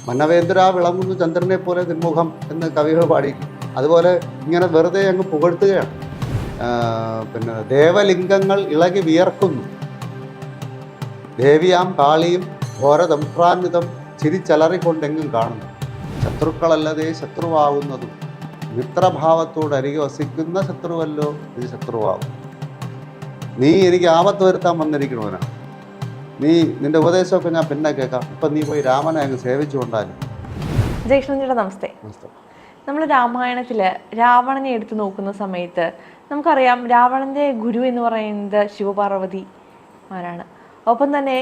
മന്നവേന്ദ്ര വിളങ്ങുന്നു ചന്ദ്രനെ പോലെ നിൻമുഖം എന്ന് കവികൾ പാടി. അതുപോലെ ഇങ്ങനെ വെറുതെ അങ്ങ് പുകഴ്ത്തുകയാണ്. പിന്നെ ദേവലിംഗങ്ങൾ ഇളകി വിയർക്കുന്നു, ദേവിയാം കാളിയും ഘോരദംഭ്രാന്വിതം ചിരിച്ചലറിക്കൊണ്ടെങ്ങും കാണുന്നു. ശത്രുക്കളല്ലതേ ശത്രുവാകുന്നതും മിത്രഭാവത്തോടരികെ വസിക്കുന്ന ശത്രുവല്ലോ ഇത് ശത്രുവാകും. നീ എനിക്ക് ആപത്ത് വരുത്താൻ വന്നിരിക്കണവനാണ്. നിന്റെ ഉപദേശമൊക്കെ ഞാൻ പിന്നെ കേൾക്കാം. ഇപ്പം നീ പോയി രാമനെ അങ്ങ് സേവിച്ചുകൊണ്ടാലും. ജയകൃഷ്ണൻ ചേട്ടാ നമസ്തേ. നമ്മൾ രാമായണത്തിൽ രാവണനെ എടുത്തു നോക്കുന്ന സമയത്ത് നമുക്കറിയാം രാവണൻ്റെ ഗുരു എന്ന് പറയുന്നത് ശിവപാർവതിമാരാണ്. ഒപ്പം തന്നെ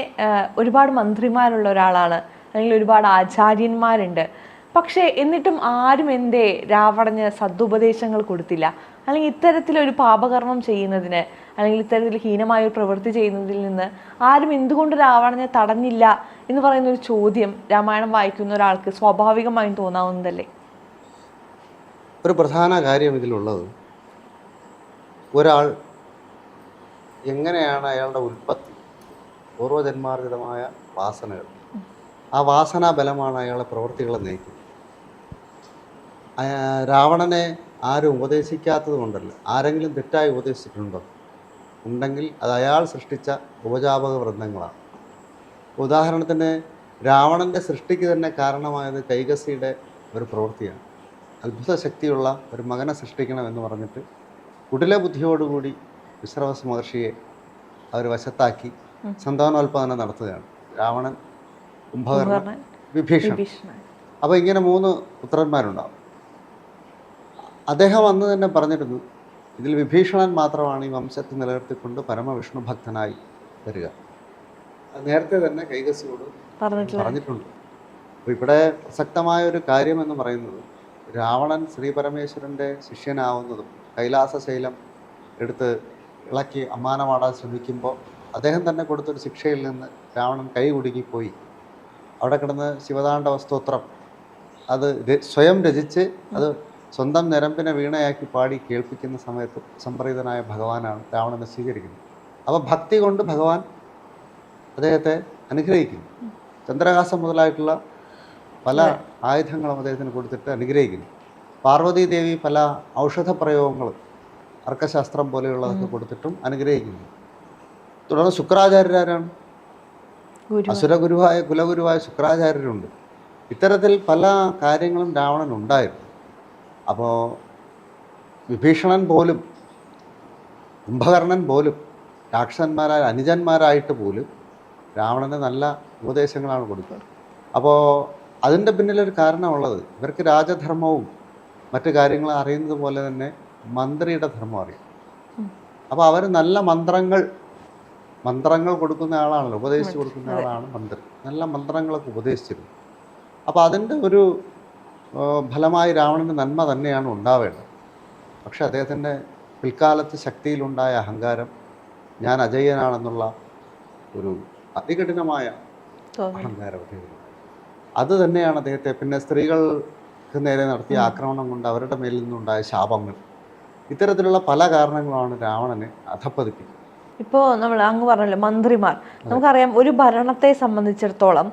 ഒരുപാട് മന്ത്രിമാരുള്ള ഒരാളാണ്, അല്ലെങ്കിൽ ഒരുപാട് ആചാര്യന്മാരുണ്ട്. പക്ഷേ എന്നിട്ടും ആരും എന്തേ രാവണന് സദുപദേശങ്ങൾ കൊടുത്തില്ല? അല്ലെങ്കിൽ ഇത്തരത്തിലൊരു പാപകർമ്മം ചെയ്യുന്നതിന്, അല്ലെങ്കിൽ ഇത്തരത്തിൽ ഹീനമായ ഒരു പ്രവൃത്തി ചെയ്യുന്നതിൽ നിന്ന് ആരും എന്തുകൊണ്ട് രാവണനെ തടഞ്ഞില്ല എന്ന് പറയുന്നൊരു ചോദ്യം രാമായണം വായിക്കുന്ന ഒരാൾക്ക് സ്വാഭാവികമായും തോന്നാവുന്നതല്ലേ? ഒരു പ്രധാന കാര്യം ഇതിലുള്ളത്, ഒരാൾ എങ്ങനെയാണ് അയാളുടെ ഉൽപ്പത്തി, പൂർവജന്മാർജിതമായ വാസനകൾ, ആ വാസനാ ബലമാണ് അയാളുടെ പ്രവൃത്തികളെ നയിക്കുന്നത്. രാവണനെ ആരും ഉപദേശിക്കാത്തത് കൊണ്ടല്ല, ആരെങ്കിലും തെറ്റായി ഉപദേശിച്ചിട്ടുണ്ടോ? ഉണ്ടെങ്കിൽ അത് അയാൾ സൃഷ്ടിച്ച ഉപജാപക വൃന്ദങ്ങളാണ്. ഉദാഹരണത്തിന് രാവണൻ്റെ സൃഷ്ടിക്ക് തന്നെ കാരണമായത് കൈകസിയുടെ ഒരു പ്രവൃത്തിയാണ്. അത്ഭുത ശക്തിയുള്ള ഒരു മകനെ സൃഷ്ടിക്കണമെന്ന് പറഞ്ഞിട്ട് കുടില ബുദ്ധിയോടുകൂടി വിശ്രവസ് മഹർഷിയെ അവർ വശത്താക്കി സന്താനോൽപാദനം നടത്തുകയാണ്. രാവണൻ, കുംഭകർണൻ, വിഭീഷണൻ. അപ്പോൾ ഇങ്ങനെ 3 പുത്രന്മാരുണ്ടാവും. അദ്ദേഹം അന്ന് തന്നെ പറഞ്ഞിരുന്നു, ഇതിൽ വിഭീഷണൻ മാത്രമാണ് ഈ വംശത്തെ നിലനിർത്തിക്കൊണ്ട് പരമവിഷ്ണു ഭക്തനായി വരിക. അത് നേരത്തെ തന്നെ കൈകസിയോട് പറഞ്ഞിട്ടുണ്ട്. അപ്പോൾ ഇവിടെ പ്രസക്തമായ ഒരു കാര്യം എന്ന് പറയുന്നത്, രാവണൻ ശ്രീപരമേശ്വരൻ്റെ ശിഷ്യനാവുന്നതും കൈലാസശൈലം എടുത്ത് ഇളക്കി അമ്മാനമാടാൻ ശ്രമിക്കുമ്പോൾ അദ്ദേഹം തന്നെ കൊടുത്തൊരു ശിക്ഷയിൽ നിന്ന് രാവണൻ കൈ കുടുങ്ങിപ്പോയി അവിടെ കിടന്ന് ശിവതാണ്ഡവ സ്തോത്രം അത് സ്വയം രചിച്ച് അത് സ്വന്തം ഞരമ്പിനെ വീണയാക്കി പാടി കേൾപ്പിക്കുന്ന സമയത്ത് സംപ്രീതനായ ഭഗവാനാണ് രാവണനെ സ്വീകരിക്കുന്നത്. അപ്പോൾ ഭക്തി കൊണ്ട് ഭഗവാൻ അദ്ദേഹത്തെ അനുഗ്രഹിക്കുന്നു. ചന്ദ്രഹാസം മുതലായിട്ടുള്ള പല ആയുധങ്ങളും അദ്ദേഹത്തിന് കൊടുത്തിട്ട് അനുഗ്രഹിക്കുന്നു. പാർവതീദേവി പല ഔഷധ പ്രയോഗങ്ങളും അർക്കശാസ്ത്രം പോലെയുള്ളതൊക്കെ കൊടുത്തിട്ടും അനുഗ്രഹിക്കുന്നു. തുടർന്ന് ശുക്രാചാര്യരാരാണ്? അസുരഗുരുവായ കുലഗുരുവായ ശുക്രാചാര്യരുണ്ട്. ഇത്തരത്തിൽ പല കാര്യങ്ങളും രാവണനുണ്ടായിരുന്നു. അപ്പോൾ വിഭീഷണൻ പോലും കുംഭകർണൻ പോലും രാക്ഷസന്മാരായ അനുജന്മാരായിട്ട് പോലും രാവണന് നല്ല ഉപദേശങ്ങളാണ് കൊടുക്കുക. അപ്പോൾ അതിൻ്റെ പിന്നിലൊരു കാരണമുള്ളത്, ഇവർക്ക് രാജധർമ്മവും മറ്റു കാര്യങ്ങളും അറിയുന്നത് പോലെ തന്നെ മന്ത്രിയുടെ ധർമ്മം അറിയാം. അപ്പോൾ അവർ നല്ല മന്ത്രങ്ങൾ കൊടുക്കുന്ന ആളാണല്ലോ, ഉപദേശിച്ച് കൊടുക്കുന്ന ആളാണ് മന്ത്രി. നല്ല മന്ത്രങ്ങളൊക്കെ ഉപദേശിച്ചിരുന്നു. അപ്പോൾ അതിൻ്റെ ഒരു ഫലമായി രാവണന് നന്മ തന്നെയാണ് ഉണ്ടാവേണ്ടത്. പക്ഷെ അദ്ദേഹത്തിൻ്റെ പിൽക്കാലത്ത് ശക്തിയിലുണ്ടായ അഹങ്കാരം, ഞാൻ അജയ്യനാണെന്നുള്ള ഒരു അതികഠിനമായ അഹങ്കാരം, അത് തന്നെയാണ് അദ്ദേഹത്തെ പിന്നെ സ്ത്രീകൾക്ക് നേരെ നടത്തിയ ആക്രമണം കൊണ്ട് അവരുടെ മേലിൽ നിന്നുണ്ടായ ശാപങ്ങൾ, ഇത്തരത്തിലുള്ള പല കാരണങ്ങളാണ് രാവണനെ അധപ്പതിപ്പിക്കുന്നത്. ഇപ്പോൾ നമ്മൾ അങ്ങ് പറഞ്ഞല്ലോ മന്ത്രിമാർ, നമുക്കറിയാം ഒരു ഭരണത്തെ സംബന്ധിച്ചിടത്തോളം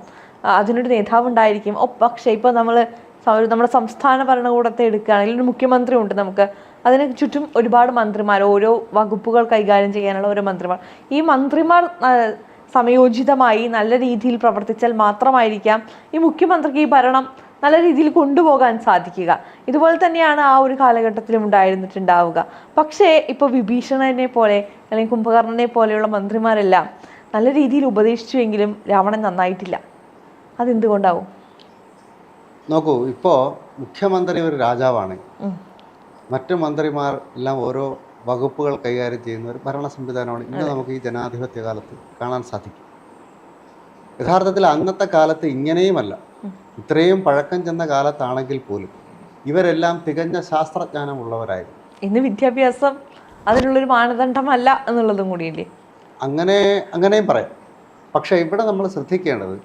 അതിനൊരു നേതാവ് ഉണ്ടായിരിക്കും. പക്ഷേ ഇപ്പോൾ നമ്മുടെ സംസ്ഥാന ഭരണകൂടത്തെ എടുക്കുകയാണെങ്കിൽ ഒരു മുഖ്യമന്ത്രി ഉണ്ട്, നമുക്ക് അതിന് ചുറ്റും ഒരുപാട് മന്ത്രിമാർ, ഓരോ വകുപ്പുകൾ കൈകാര്യം ചെയ്യാനുള്ള ഓരോ മന്ത്രിമാർ. ഈ മന്ത്രിമാർ സമയോചിതമായി നല്ല രീതിയിൽ പ്രവർത്തിച്ചാൽ മാത്രമായിരിക്കാം ഈ മുഖ്യമന്ത്രിക്ക് ഈ ഭരണം നല്ല രീതിയിൽ കൊണ്ടുപോകാൻ സാധിക്കുക. ഇതുപോലെ തന്നെയാണ് ആ ഒരു കാലഘട്ടത്തിലും ഉണ്ടായിരുന്നിട്ടുണ്ടാവുക. പക്ഷേ ഇപ്പോൾ വിഭീഷണനെ പോലെ അല്ലെങ്കിൽ കുംഭകർണനെ പോലെയുള്ള മന്ത്രിമാരെല്ലാം നല്ല രീതിയിൽ ഉപദേശിച്ചുവെങ്കിലും രാവണൻ നന്നായിട്ടില്ല. അതെന്തുകൊണ്ടാവും? നോക്കൂ, ഇപ്പോൾ മുഖ്യമന്ത്രി ഒരു രാജാവാണ്, മറ്റു മന്ത്രിമാർ എല്ലാം ഓരോ വകുപ്പുകൾ കൈകാര്യം ചെയ്യുന്ന ഒരു ഭരണ സംവിധാനമാണ് ഇന്ന് നമുക്ക് ഈ ജനാധിപത്യ കാലത്ത് കാണാൻ സാധിക്കും. യഥാർത്ഥത്തിൽ അന്നത്തെ കാലത്ത് ഇങ്ങനെയുമല്ല. ഇത്രയും പഴക്കം ചെന്ന കാലത്താണെങ്കിൽ പോലും ഇവരെല്ലാം തികഞ്ഞ ശാസ്ത്രജ്ഞാനമുള്ളവരായിരുന്നു. ഇന്ന് വിദ്യാഭ്യാസം അതിനുള്ളൊരു മാനദണ്ഡമല്ല എന്നുള്ളതും കൂടിയില്ലേ? അങ്ങനെയും പറയാം. പക്ഷേ ഇവിടെ നമ്മൾ ശ്രദ്ധിക്കേണ്ടത്,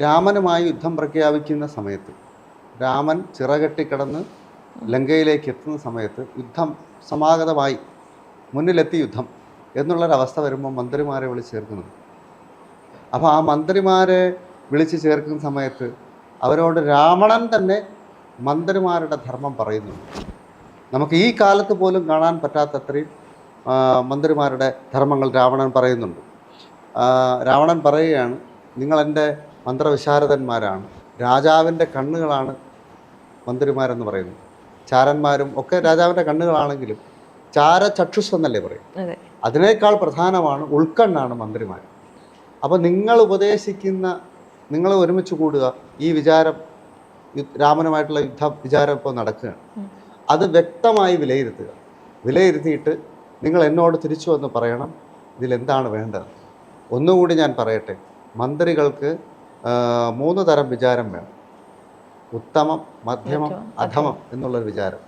രാമനുമായി യുദ്ധം പ്രഖ്യാപിക്കുന്ന സമയത്ത്, രാമൻ ചിറകെട്ടിക്കിടന്ന് ലങ്കയിലേക്ക് എത്തുന്ന സമയത്ത് യുദ്ധം സമാഗതമായി, മുന്നിലെത്തി യുദ്ധം എന്നുള്ളൊരവസ്ഥ വരുമ്പോൾ മന്ത്രിമാരെ വിളിച്ച് ചേർക്കുന്നത്. അപ്പോൾ ആ മന്ത്രിമാരെ വിളിച്ചു ചേർക്കുന്ന സമയത്ത് അവരോട് രാവണൻ തന്നെ മന്ത്രിമാരുടെ ധർമ്മം പറയുന്നുണ്ട്. നമുക്ക് ഈ കാലത്ത് പോലും കാണാൻ പറ്റാത്തത്രയും മന്ത്രിമാരുടെ ധർമ്മങ്ങൾ രാവണൻ പറയുന്നുണ്ട്. രാവണൻ പറയുകയാണ്, നിങ്ങളെൻ്റെ മന്ത്രവിശാരദന്മാരാണ്, രാജാവിൻ്റെ കണ്ണുകളാണ് മന്ത്രിമാരെന്ന് പറയുന്നു. ചാരന്മാരും ഒക്കെ രാജാവിൻ്റെ കണ്ണുകളാണെങ്കിലും ചാരചക്ഷുസ് എന്നല്ലേ പറയും. അതിനേക്കാൾ പ്രധാനമാണ് ഉൾക്കണ്ണാണ് മന്ത്രിമാർ. അപ്പോൾ നിങ്ങൾ ഉപദേശിക്കുന്ന, നിങ്ങൾ ഒരുമിച്ച് കൂടുക, ഈ വിചാരം രാമനുമായിട്ടുള്ള യുദ്ധ വിചാരം ഇപ്പോൾ നടക്കുകയാണ്, അത് വ്യക്തമായി വിലയിരുത്തിയിട്ട് നിങ്ങൾ എന്നോട് തിരിച്ചു വന്ന് പറയണം ഇതിലെന്താണ് വേണ്ടത്. ഒന്നുകൂടി ഞാൻ പറയട്ടെ, മന്ത്രികൾക്ക് 3 തരം വിചാരം വേണം. ഉത്തമം, മധ്യമം, അധമം എന്നുള്ളൊരു വിചാരം.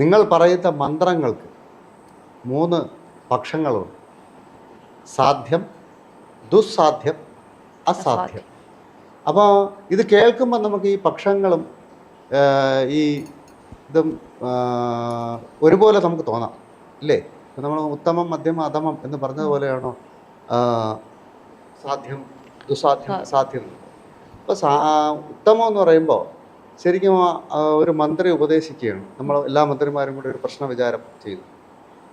നിങ്ങൾ പറയുന്ന മന്ത്രങ്ങൾക്ക് 3 പക്ഷങ്ങളുണ്ട്: സാധ്യം, ദുസ്സാധ്യം, അസാധ്യം. അപ്പോൾ ഇത് കേൾക്കുമ്പോൾ നമുക്ക് ഈ പക്ഷങ്ങളും ഈ ഇതും ഒരുപോലെ നമുക്ക് തോന്നാം, ഇല്ലേ? നമ്മൾ ഉത്തമം, മധ്യമം, അധമം എന്ന് പറഞ്ഞതുപോലെയാണോ സാധ്യം, ദുസ്സാധ്യം, അസാധ്യം? അപ്പോൾ ഉത്തമം എന്ന് പറയുമ്പോൾ ശരിക്കും ഒരു മന്ത്രി ഉപദേശിക്കുകയാണ്. നമ്മൾ എല്ലാ മന്ത്രിമാരും കൂടി ഒരു പ്രശ്ന വിചാരം ചെയ്തു,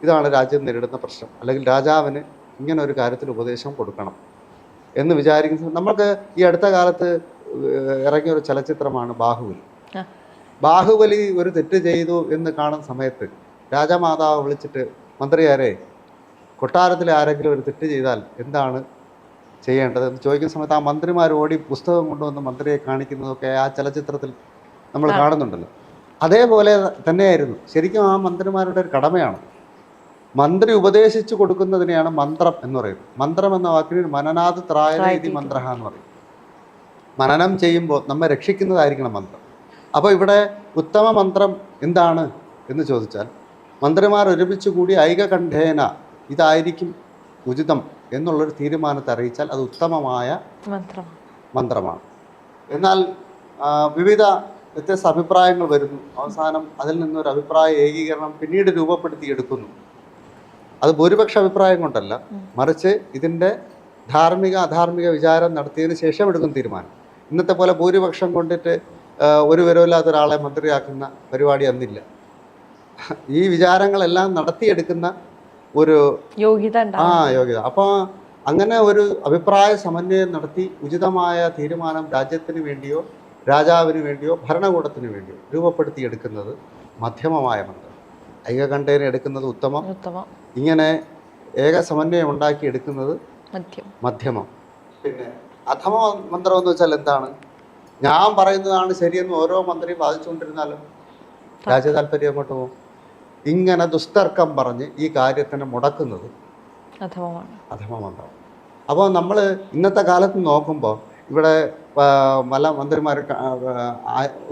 ഇതാണ് രാജ്യം നേരിടുന്ന പ്രശ്നം, അല്ലെങ്കിൽ രാജാവിന് ഇങ്ങനെ ഒരു കാര്യത്തിൽ ഉപദേശം കൊടുക്കണം എന്ന് വിചാരിക്കുന്ന. നമുക്ക് ഈ അടുത്ത കാലത്ത് ഇറങ്ങിയ ഒരു ചലച്ചിത്രമാണ് ബാഹുബലി. ബാഹുബലി ഒരു തെറ്റ് ചെയ്തു എന്ന് കാണുന്ന സമയത്ത് രാജമാതാവ് വിളിച്ചിട്ട്, മന്ത്രിയാരെ, കൊട്ടാരത്തിലെ ആരെങ്കിലും ഒരു തെറ്റ് ചെയ്താൽ എന്താണ് ചെയ്യേണ്ടത് എന്ന് ചോദിക്കുന്ന സമയത്ത് ആ മന്ത്രിമാർ ഓടി പുസ്തകം കൊണ്ടുവന്ന് മന്ത്രിയെ കാണിക്കുന്നതൊക്കെ ആ ചലച്ചിത്രത്തിൽ നമ്മൾ കാണുന്നുണ്ടല്ലോ. അതേപോലെ തന്നെയായിരുന്നു ശരിക്കും ആ മന്ത്രിമാരുടെ ഒരു കടമയാണ്. മന്ത്രി ഉപദേശിച്ചു കൊടുക്കുന്നതിനെയാണ് മന്ത്രം എന്ന് പറയുന്നത്. മന്ത്രം എന്ന വാക്കിന് മനനാത് ത്രായതി മന്ത്ര എന്ന് പറയും. മനനം ചെയ്യുമ്പോൾ നമ്മെ രക്ഷിക്കുന്നതായിരിക്കണം മന്ത്രം. അപ്പോൾ ഇവിടെ ഉത്തമ മന്ത്രം എന്താണ് എന്ന് ചോദിച്ചാൽ, മന്ത്രിമാർ ഒരുമിച്ച് കൂടി ഐകകണ്ഠേന ഇതായിരിക്കും ഉചിതം എന്നുള്ളൊരു തീരുമാനത്തെ അറിയിച്ചാൽ അത് ഉത്തമമായ മന്ത്രമാണ്. എന്നാൽ വിവിധ വ്യത്യസ്ത അഭിപ്രായങ്ങൾ വരുന്നു. അവസാനം അതിൽ നിന്നൊരു അഭിപ്രായ ഏകീകരണം പിന്നീട് രൂപപ്പെടുത്തിയെടുക്കുന്നു. അത് ഭൂരിപക്ഷ അഭിപ്രായം കൊണ്ടല്ല, മറിച്ച് ഇതിൻ്റെ ധാർമ്മിക അധാർമിക വിചാരം നടത്തിയതിന് ശേഷം എടുക്കുന്ന തീരുമാനം. ഇന്നത്തെ പോലെ ഭൂരിപക്ഷം കൊണ്ടിട്ട് ഒരു വിവരമില്ലാത്ത ഒരാളെ മന്ത്രിയാക്കുന്ന പരിപാടി അന്നില്ല. ഈ വിചാരങ്ങളെല്ലാം നടത്തിയെടുക്കുന്ന ഒരു യോഗ്യത. അപ്പോൾ അങ്ങനെ ഒരു അഭിപ്രായ സമന്വയം നടത്തി ഉചിതമായ തീരുമാനം രാജ്യത്തിന് വേണ്ടിയോ രാജാവിന് വേണ്ടിയോ ഭരണകൂടത്തിന് വേണ്ടിയോ രൂപപ്പെടുത്തിയെടുക്കുന്നത് മധ്യമമായ മന്ത്രം. ഐകകണ്ഠേന എടുക്കുന്നത് ഉത്തമം, ഇങ്ങനെ ഏക സമന്വയം ഉണ്ടാക്കിയെടുക്കുന്നത് മധ്യമം. പിന്നെ അധമ മന്ത്രം എന്ന് വെച്ചാൽ എന്താണ്? ഞാൻ പറയുന്നതാണ് ശരിയെന്ന് ഓരോ മന്ത്രിയും വാദിച്ചുകൊണ്ടിരുന്നാലും രാജ്യ താല്പര്യം അങ്ങോട്ട് പോകും. ഇങ്ങനെ ദുസ്തർക്കം പറഞ്ഞ് ഈ കാര്യത്തിനെ മുടക്കുന്നത് അധമമന്ത്രം. അപ്പോൾ നമ്മൾ ഇന്നത്തെ കാലത്ത് നോക്കുമ്പോൾ ഇവിടെ പല മന്ത്രിമാർ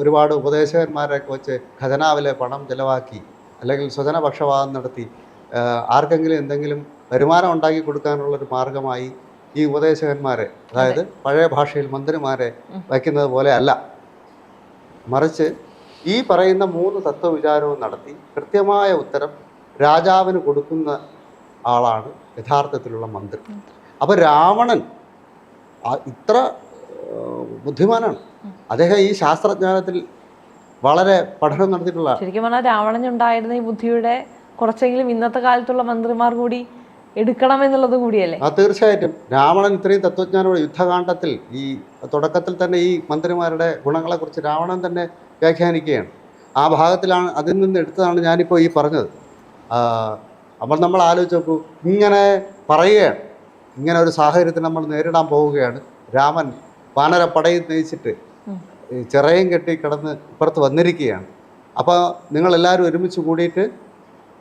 ഒരുപാട് ഉപദേശകന്മാരെയൊക്കെ വെച്ച് ഖജനാവിലെ പണം ചെലവാക്കി അല്ലെങ്കിൽ സ്വജനപക്ഷപാതം നടത്തി ആർക്കെങ്കിലും എന്തെങ്കിലും വരുമാനം ഉണ്ടാക്കി കൊടുക്കാനുള്ളൊരു മാർഗമായി ഈ ഉപദേശകന്മാരെ, അതായത് പഴയ ഭാഷയിൽ മന്ത്രിമാരെ വയ്ക്കുന്നത് പോലെ അല്ല, മറിച്ച് ഈ പറയുന്ന 3 തത്വവിചാരവും നടത്തി കൃത്യമായ ഉത്തരം രാജാവിന് കൊടുക്കുന്ന ആളാണ് യഥാർത്ഥത്തിലുള്ള മന്ത്രി. അപ്പോൾ രാവണൻ ഇത്ര ബുദ്ധിമാനാണ്. അദ്ദേഹം ഈ ശാസ്ത്രജ്ഞാനത്തിൽ വളരെ പഠനം നടത്തിയിട്ടുള്ള. ശരിക്കും പറഞ്ഞാൽ രാവണനുണ്ടായിരുന്ന ഈ ബുദ്ധിയുടെ കുറച്ചെങ്കിലും ഇന്നത്തെ കാലത്തുള്ള മന്ത്രിമാർ കൂടി എടുക്കണമെന്നുള്ളത് കൂടിയല്ലേ? തീർച്ചയായിട്ടും. രാവണൻ ഇത്രയും തത്വജ്ഞാനോട് യുദ്ധകാണ്ഡത്തിൽ ഈ തുടക്കത്തിൽ തന്നെ ഈ മന്ത്രിമാരുടെ ഗുണങ്ങളെക്കുറിച്ച് രാവണൻ തന്നെ വ്യാഖ്യാനിക്കുകയാണ്. ആ ഭാഗത്തിലാണ്, അതിൽ നിന്ന് എടുത്തതാണ് ഞാനിപ്പോൾ ഈ പറഞ്ഞത്. അപ്പോൾ നമ്മൾ ആലോചിച്ച് നോക്കൂ, ഇങ്ങനെ പറയുകയാണ്, ഇങ്ങനെ ഒരു സാഹചര്യത്തിൽ നമ്മൾ നേരിടാൻ പോവുകയാണ്. രാമൻ വാനരപ്പടയിൽ നയിച്ചിട്ട് ചിറയും കെട്ടി കിടന്ന് ഇപ്പുറത്ത് വന്നിരിക്കുകയാണ്. അപ്പോൾ നിങ്ങളെല്ലാവരും ഒരുമിച്ച് കൂടിയിട്ട്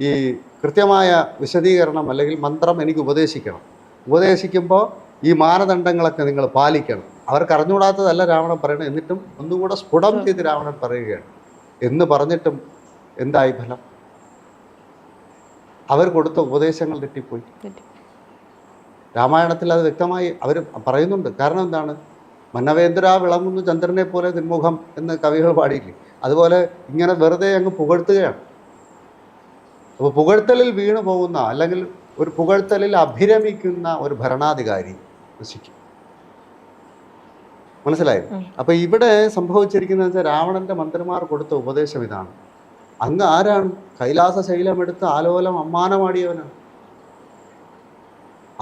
ഈ കൃത്യമായ വിശദീകരണം അല്ലെങ്കിൽ മന്ത്രം എനിക്ക് ഉപദേശിക്കണം. ഉപദേശിക്കുമ്പോൾ ഈ മാനദണ്ഡങ്ങളൊക്കെ നിങ്ങൾ പാലിക്കണം. അവർക്ക് അറിഞ്ഞുകൂടാത്തതല്ല രാവണൻ പറയണം. എന്നിട്ടും ഒന്നുകൂടെ സ്ഫുടം ചെയ്ത് രാവണൻ പറയുകയാണ്. എന്ന് പറഞ്ഞിട്ടും എന്തായി ഫലം? അവർ കൊടുത്ത ഉപദേശങ്ങൾ തെറ്റിപ്പോയി. രാമായണത്തിൽ അത് വ്യക്തമായി അവർ പറയുന്നുണ്ട്. കാരണം എന്താണ്? മന്നവേന്ദ്ര വിളങ്ങുന്നു ചന്ദ്രനെ പോലെ നിർമുഖം എന്ന് കവികൾ പാടിയില്ലേ? അതുപോലെ ഇങ്ങനെ വെറുതെ അങ്ങ് പുകഴ്ത്തുകയാണ്. അപ്പോൾ പുകഴ്ത്തലിൽ വീണു പോകുന്ന അല്ലെങ്കിൽ ഒരു പുകഴ്ത്തലിൽ അഭിരമിക്കുന്ന ഒരു ഭരണാധികാരി നശിക്കും. മനസ്സിലായി? അപ്പൊ ഇവിടെ സംഭവിച്ചിരിക്കുന്നത് വെച്ചാൽ രാവണന്റെ മന്ത്രിമാർ കൊടുത്ത ഉപദേശം ഇതാണ്: അങ്ങ് ആരാണ്? കൈലാസ ശൈലമെടുത്ത് ആലോലം അമ്മാനമാടിയവനാണ്.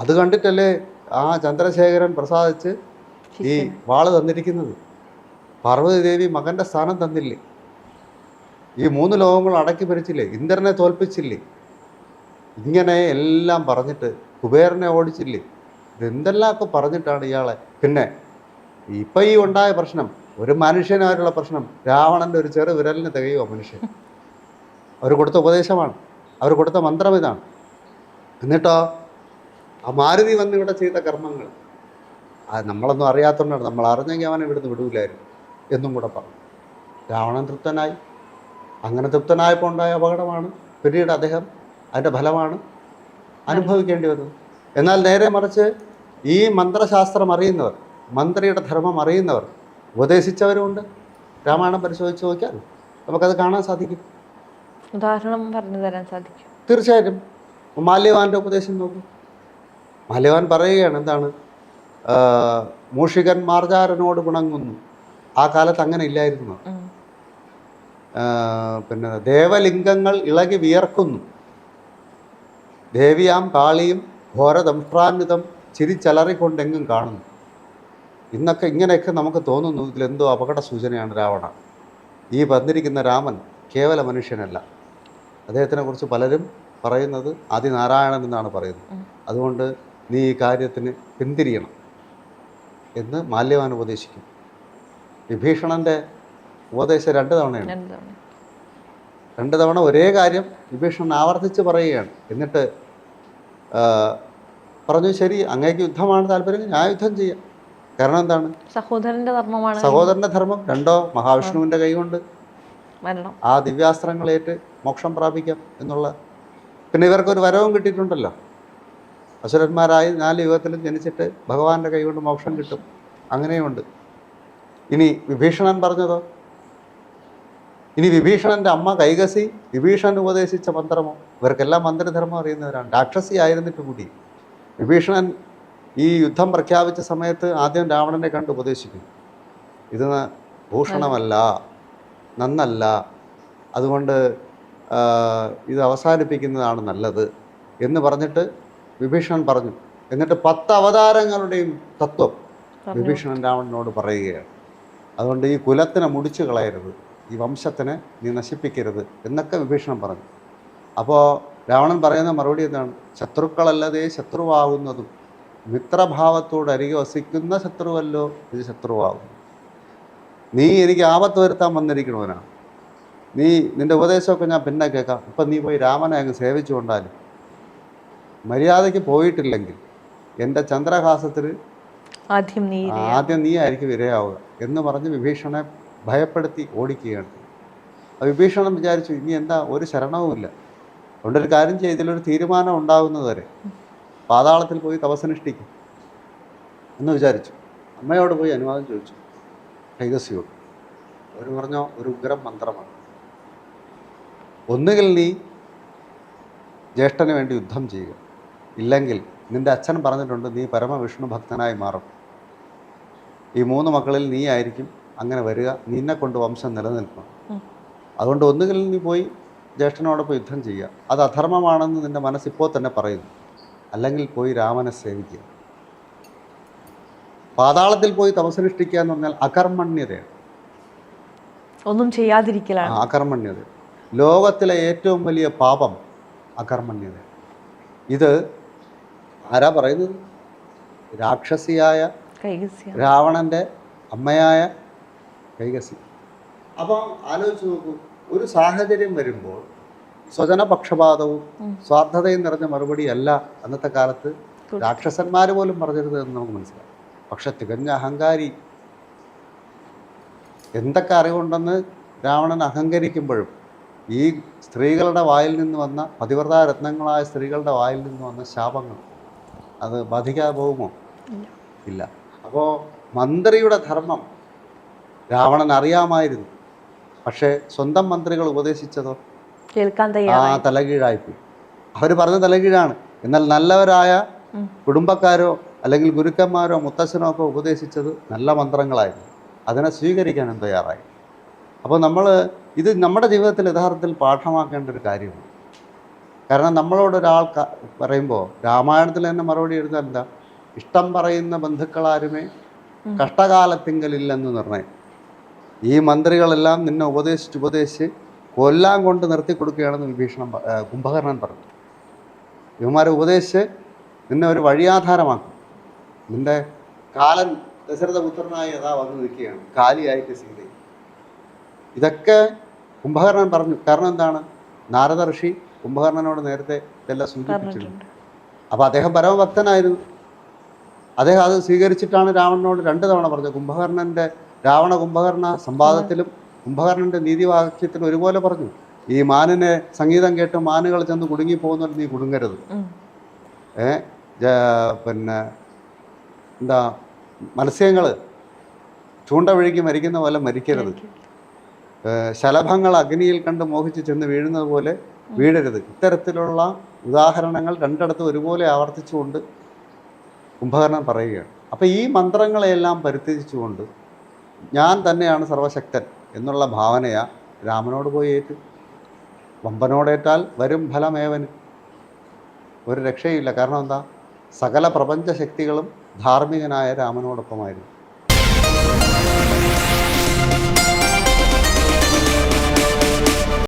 അത് കണ്ടിട്ടല്ലേ ആ ചന്ദ്രശേഖരൻ പ്രസാദിച്ച് ഈ വാള് തന്നിരിക്കുന്നത്. പാർവതി ദേവി മകന്റെ സ്ഥാനം തന്നില്ലേ? ഈ 3 ലോകങ്ങൾ അടക്കി ഭരിച്ചില്ലേ? ഇന്ദ്രനെ തോൽപ്പിച്ചില്ലേ? ഇങ്ങനെ എല്ലാം പറഞ്ഞിട്ട് കുബേരനെ ഓടിച്ചില്ലേ? ഇതെന്തെല്ലാമൊക്കെ പറഞ്ഞിട്ടാണ് ഇയാളെ. പിന്നെ ഇപ്പം ഈ ഉണ്ടായ പ്രശ്നം, ഒരു മനുഷ്യനായിട്ടുള്ള പ്രശ്നം, രാവണന്റെ ഒരു ചെറു വിരലിന് തികയുമോ മനുഷ്യൻ? അവർ കൊടുത്ത ഉപദേശമാണ്, അവർ കൊടുത്ത മന്ത്രം ഇതാണ്. എന്നിട്ടോ ആ മാരുതി വന്ന് ഇവിടെ ചെയ്ത കർമ്മങ്ങൾ നമ്മളൊന്നും അറിയാത്തതുകൊണ്ടാണ്. നമ്മൾ അറിഞ്ഞെങ്കിൽ അവനെ ഇവിടുന്ന് വിടൂലായിരുന്നു എന്നും കൂടെ പറഞ്ഞു. രാവണൻ തൃപ്തനായി. അങ്ങനെ തൃപ്തനായപ്പോൾ ഉണ്ടായ അപകടമാണ് പിന്നീട് അദ്ദേഹം അതിൻ്റെ ഫലമാണ് അനുഭവിക്കേണ്ടി വന്നത്. എന്നാൽ നേരെ മറിച്ച് ഈ മന്ത്രശാസ്ത്രം അറിയുന്നവർ, മന്ത്രിയുടെ ധർമ്മം അറിയുന്നവർ, ഉപദേശിച്ചവരുമുണ്ട്. രാമായണം പരിശോധിച്ച് നോക്കിയാൽ നമുക്കത് കാണാൻ സാധിക്കും. ഉദാഹരണം പറഞ്ഞു തരാൻ സാധിക്കും. തീർച്ചയായിട്ടും. മാല്യവാൻ്റെ ഉപദേശം നോക്കും. മാല്യവാൻ പറയുകയാണ് എന്താണ്? മൂഷികൻ മാർജാരനോട് പിണങ്ങുന്നു. ആ കാലത്ത് അങ്ങനെ ഇല്ലായിരുന്നു. പിന്നെ ദേവലിംഗങ്ങൾ ഇളകി വിയർക്കുന്നു. ദേവിയാം കാളിയും ഘോരദംഷ്ട്രാന്വിതം ചിരിച്ചലറിക്കൊണ്ടെങ്ങും കാണുന്നു. ഇന്നൊക്കെ ഇങ്ങനെയൊക്കെ നമുക്ക് തോന്നുന്നു ഇതിലെന്തോ അപകട സൂചനയാണ് രാവണ. ഈ വന്നിരിക്കുന്ന രാമൻ കേവല മനുഷ്യനല്ല. അദ്ദേഹത്തിനെ കുറിച്ച് പലരും പറയുന്നത് ആദിനാരായണൻ എന്നാണ് പറയുന്നത്. അതുകൊണ്ട് നീ ഈ കാര്യത്തിന് പിന്തിരിയണം എന്ന് മാല്യവാൻ ഉപദേശിക്കും. വിഭീഷണൻ്റെ ഉപദേശം 2 തവണയാണ്. 2 തവണ ഒരേ കാര്യം വിഭീഷണൻ ആവർത്തിച്ച് പറയുകയാണ്. എന്നിട്ട് പറഞ്ഞു, ശരി, അങ്ങേക്ക് യുദ്ധമാണ് താല്പര്യം, ഞാൻ യുദ്ധം ചെയ്യാം. കാരണം എന്താണ്? സഹോദരന്റെ ധർമ്മമാണ്. സഹോദരന്റെ ധർമ്മം. 2 മഹാവിഷ്ണുവിൻ്റെ കൈകൊണ്ട് ആ ദിവ്യാസ്ത്രങ്ങളേറ്റ് മോക്ഷം പ്രാപിക്കാം എന്നുള്ള. പിന്നെ ഇവർക്കൊരു വരവും കിട്ടിയിട്ടുണ്ടല്ലോ. അസുരന്മാരായി 4 യുഗത്തിലും ജനിച്ചിട്ട് ഭഗവാന്റെ കൈകൊണ്ട് മോക്ഷം കിട്ടും. അങ്ങനെയുണ്ട്. ഇനി വിഭീഷണൻ പറഞ്ഞതോ? ഇനി വിഭീഷണൻ്റെ അമ്മ കൈകസി വിഭീഷണൻ ഉപദേശിച്ച മന്ത്രമോ? ഇവർക്കെല്ലാം മന്ത്രധർമ്മം അറിയുന്നവരാണ്. രാക്ഷസി ആയിരുന്നിട്ട് കൂടി വിഭീഷണൻ ഈ യുദ്ധം പ്രഖ്യാപിച്ച സമയത്ത് ആദ്യം രാവണനെ കണ്ട് ഉപദേശിക്കുന്നു. ഇത് ഭൂഷണമല്ല, നന്നല്ല, അതുകൊണ്ട് ഇത് അവസാനിപ്പിക്കുന്നതാണ് നല്ലത് എന്ന് പറഞ്ഞിട്ട് വിഭീഷണൻ പറഞ്ഞു. എന്നിട്ട് 10 അവതാരങ്ങളുടെയും തത്വം വിഭീഷണൻ രാവണനോട് പറയുകയാണ്. അതുകൊണ്ട് ഈ കുലത്തിനെ മുടിച്ചു കളയരുത്, ഈ വംശത്തിനെ നീ നശിപ്പിക്കരുത് എന്നൊക്കെ വിഭീഷണൻ പറഞ്ഞു. അപ്പോൾ രാവണൻ പറയുന്ന മറുപടി എന്താണ്? ശത്രുക്കളല്ലതേ ശത്രുവാകുന്നതും മിത്രഭാവത്തോട് അരികെ വസിക്കുന്ന ശത്രുവല്ലോ ഇത് ശത്രുവാകുന്നു. നീ എനിക്ക് ആപത്ത് വരുത്താൻ വന്നിരിക്കണവനാണ്. നിൻ്റെ ഉപദേശമൊക്കെ ഞാൻ പിന്നെ കേൾക്കാം. ഇപ്പം നീ പോയി രാമനെ അങ്ങ് സേവിച്ചുകൊണ്ടാലും മര്യാദയ്ക്ക് പോയിട്ടില്ലെങ്കിൽ എൻ്റെ ചന്ദ്രഹാസത്തിൽ ആദ്യം നീ ആയിരിക്കും ഇരയാവുക എന്ന് പറഞ്ഞ് വിഭീഷണനെ ഭയപ്പെടുത്തി ഓടിക്കുകയാണ്. വിഭീഷണൻ വിചാരിച്ചു ഇനി എന്താ, ഒരു ശരണവുമില്ല, അതുകൊണ്ടൊരു കാര്യം ചെയ്ത് ഇതിലൊരു തീരുമാനം ഉണ്ടാകുന്നതുവരെ പാതാളത്തിൽ പോയി തപസ്സനുഷ്ഠിക്കും എന്ന് വിചാരിച്ചു. അമ്മയോട് പോയി അനുവാദം ചോദിച്ചു, കൈകസിയോട്. അവർ പറഞ്ഞോ, ഒരു ഉഗ്രം മന്ത്രമാണ്. ഒന്നുകിൽ നീ ജ്യേഷ്ഠന് വേണ്ടി യുദ്ധം ചെയ്യുക, ഇല്ലെങ്കിൽ നിൻ്റെ അച്ഛൻ പറഞ്ഞിട്ടുണ്ട് നീ പരമവിഷ്ണു ഭക്തനായി മാറും. ഈ 3 മക്കളിൽ നീ ആയിരിക്കും അങ്ങനെ വരിക, നിന്നെ കൊണ്ട് വംശം നിലനിൽക്കണം. അതുകൊണ്ട് ഒന്നുകിൽ നീ പോയി ജ്യേഷ്ഠനോടൊപ്പം യുദ്ധം ചെയ്യുക, അത് അധർമ്മമാണെന്ന് നിൻ്റെ മനസ്സിപ്പോൾ തന്നെ പറയുന്നു, അല്ലെങ്കിൽ പോയി രാമനെ സേവിക്കുക. പാതാളത്തിൽ പോയി തപസ്സനുഷ്ഠിക്കുക എന്ന് പറഞ്ഞാൽ അകർമ്മണ്യതയാണ്, ഒന്നും ചെയ്യാതിരിക്കലാണ്. അകർമ്മണ്യത ലോകത്തിലെ ഏറ്റവും വലിയ പാപം അകർമ്മണ്യത. ഇത് ആരാ പറയുന്നത്? രാക്ഷസിയായ രാവണൻ്റെ അമ്മയായ കൈകസി. അപ്പം ആലോചിച്ച് നോക്കൂ, ഒരു സാഹചര്യം വരുമ്പോൾ സ്വജനപക്ഷപാതവും സ്വാർത്ഥതയും നിറഞ്ഞ മറുപടിയല്ല അന്നത്തെ കാലത്ത് രാക്ഷസന്മാർ പോലും പറഞ്ഞിരുന്നത് എന്ന് നമുക്ക് മനസ്സിലാവും. പക്ഷെ തികഞ്ഞ അഹങ്കാരി, എന്തൊക്കെ അറിവുണ്ടെന്ന് രാവണൻ അഹങ്കരിക്കുമ്പോഴും ഈ സ്ത്രീകളുടെ വായിൽ നിന്ന് വന്ന, പതിവ്രതാ രത്നങ്ങളായ സ്ത്രീകളുടെ വായിൽ നിന്ന് വന്ന ശാപങ്ങൾ അത് ബാധിക്കാതെ പോകുമോ? ഇല്ല. അപ്പോൾ മന്ത്രിയുടെ ധർമ്മം രാവണൻ അറിയാമായിരുന്നു. പക്ഷേ സ്വന്തം മന്ത്രികൾ ഉപദേശിച്ചതോ തലകീഴായിപ്പോയി. അവർ പറഞ്ഞ തലകീഴാണ്. എന്നാൽ നല്ലവരായ കുടുംബക്കാരോ അല്ലെങ്കിൽ ഗുരുക്കന്മാരോ മുത്തശ്ശനോ ഒക്കെ ഉപദേശിച്ചത് നല്ല മന്ത്രങ്ങളായിരുന്നു. അതിനെ സ്വീകരിക്കാനും തയ്യാറായി. അപ്പോൾ നമ്മൾ ഇത് നമ്മുടെ ജീവിതത്തിൽ യഥാർത്ഥത്തിൽ പാഠമാക്കേണ്ട ഒരു കാര്യമാണ്. കാരണം നമ്മളോട് ഒരാൾ പറയുമ്പോൾ രാമായണത്തിൽ തന്നെ മറുപടി എഴുതാൻ എന്താ, ഇഷ്ടം പറയുന്ന ബന്ധുക്കളാരുമേ കഷ്ടകാലത്തിങ്കലില്ലെന്ന് നിർണയം. ഈ മന്ത്രികളെല്ലാം നിന്നെ ഉപദേശിച്ച് കൊല്ലാൻ കൊണ്ട് നിർത്തി കൊടുക്കുകയാണെന്ന് കുംഭകർണൻ പറഞ്ഞു. ഇവന്മാരെ ഉപദേശിച്ച് നിന്നെ ഒരു വഴിയാധാരമാക്കും. നിന്റെ കാലൻ ദശരഥപുത്രനായി അതാ വന്ന് നിൽക്കുകയാണ്, കാലിയായിട്ട് സീതയും. ഇതൊക്കെ കുംഭകർണൻ പറഞ്ഞു. കാരണം എന്താണ്, നാരദ ഋഷി കുംഭകർണനോട് നേരത്തെ ഇതെല്ലാം സൂചിപ്പിച്ചിട്ടുണ്ട്. അപ്പോൾ അദ്ദേഹം പരമഭക്തനായിരുന്നു. അദ്ദേഹം അത് സ്വീകരിച്ചിട്ടാണ് രാവണനോട് 2 തവണ പറഞ്ഞത്. കുംഭകർണൻ്റെ കുംഭകർണ സംവാദത്തിലും കുംഭകർണൻ്റെ നീതിവാക്യത്തിലും ഒരുപോലെ പറഞ്ഞു, ഈ മാനിനെ സംഗീതം കേട്ട് മാനുകൾ ചെന്ന് കുടുങ്ങി പോകുന്നവർ നീ കുടുങ്ങരുത്. പിന്നെ എന്താ, മത്സ്യങ്ങൾ ചൂണ്ട വഴിക്ക് മരിക്കുന്ന പോലെ മരിക്കരുത്. ശലഭങ്ങൾ അഗ്നിയിൽ കണ്ട് മോഹിച്ച് ചെന്ന് വീഴുന്നത് പോലെ വീഴരുത്. ഇത്തരത്തിലുള്ള ഉദാഹരണങ്ങൾ 2 ഒരുപോലെ ആവർത്തിച്ചുകൊണ്ട് കുംഭകർണൻ പറയുകയാണ്. അപ്പോൾ ഈ മന്ത്രങ്ങളെയെല്ലാം പരിത്യജിച്ചുകൊണ്ട് ഞാൻ തന്നെയാണ് സർവശക്തൻ എന്നുള്ള ഭാവനയാ രാമനോട് പോയി ഏറ്റു. വമ്പനോടേറ്റാൽ വരും ഫലമേവന്. ഒരു രക്ഷയില്ല. കാരണം എന്താ, സകല പ്രപഞ്ച ശക്തികളും ധാർമ്മികനായ രാമനോടൊപ്പമായിരുന്നു.